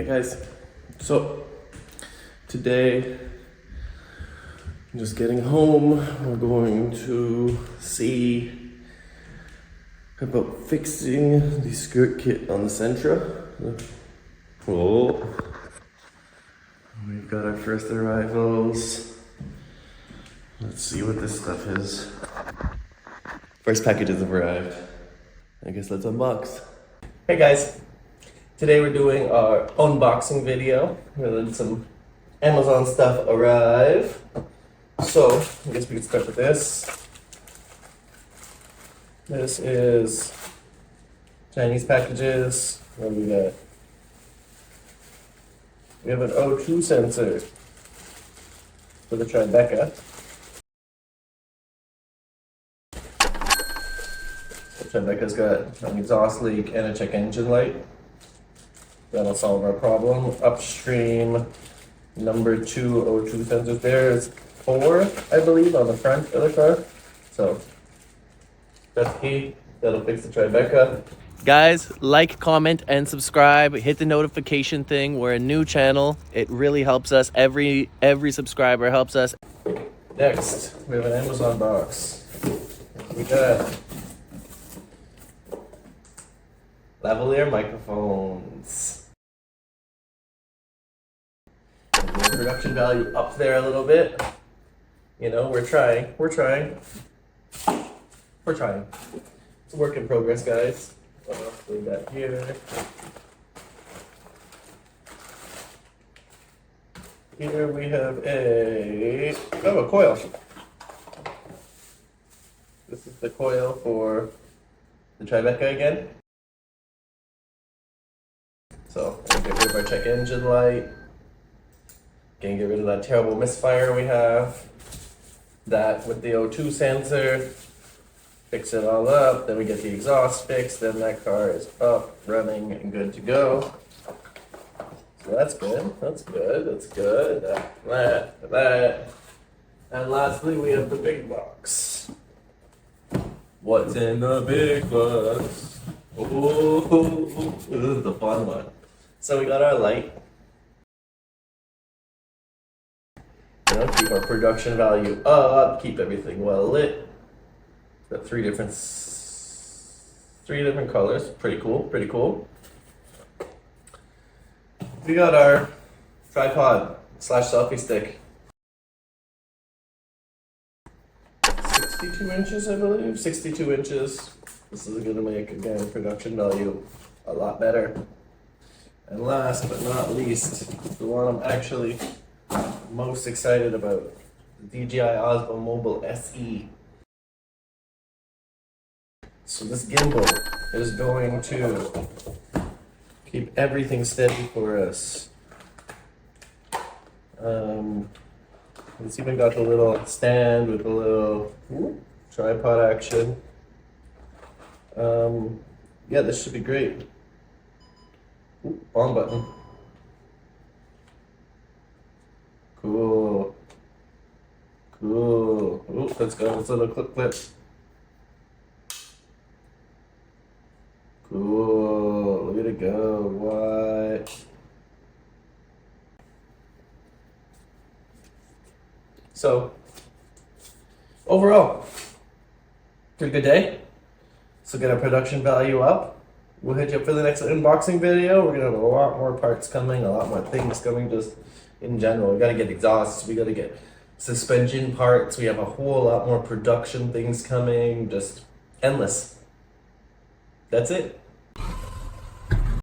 guys, so today I'm just getting home. We're going to see about fixing the skirt kit on the Sentra. Oh, we've got our first arrivals. Let's see what this stuff is. First packages have arrived. I guess let's unbox. Hey guys, today we're doing our unboxing video. We're letting some Amazon stuff arrive. So, I guess we can start with this. This is Chinese packages. What do we got? We have an O2 sensor for the Tribeca. Tribeca's got an exhaust leak and a check engine light. That'll solve our problem. Upstream, number 2 O2 sensors. There's 4, I believe, on the front of the car. So that's key. That'll fix the Tribeca. Guys, like, comment, and subscribe. Hit the notification thing. We're a new channel. It really helps us. Every subscriber helps us. Next, we have an Amazon box. We got lavalier microphones. The production value up there a little bit. You know, we're trying. It's a work in progress, guys. I'll leave that here. Here we have a coil. This is the coil for the Tribeca again. So, we'll get rid of our check engine light. Gonna get rid of that terrible misfire we have. That with the O2 sensor. Fix it all up. Then we get the exhaust fixed. Then that car is up, running, and good to go. So that's good. That's good. That. And lastly, we have the big box. What's in the big box? Oh, this is the fun one. So we got our light. You know, keep our production value up, keep everything well lit. Got three different colors. Pretty cool. We got our tripod / selfie stick. 62 inches, I believe. 62 inches. This is going to make, again, production value a lot better. And last but not least, the one I'm actually most excited about, the DJI Osmo Mobile SE. So this gimbal is going to keep everything steady for us. It's even got the little stand with the little tripod action. Yeah, this should be great. On button. Cool. Let's go. Let's little clip. Cool. Look at it go. What? So, overall, pretty good day. So get our production value up. We'll hit you up for the next unboxing video. We're gonna have a lot more parts coming, a lot more things coming just in general. We gotta get exhausts, we gotta get suspension parts. We have a whole lot more production things coming, just endless. That's it.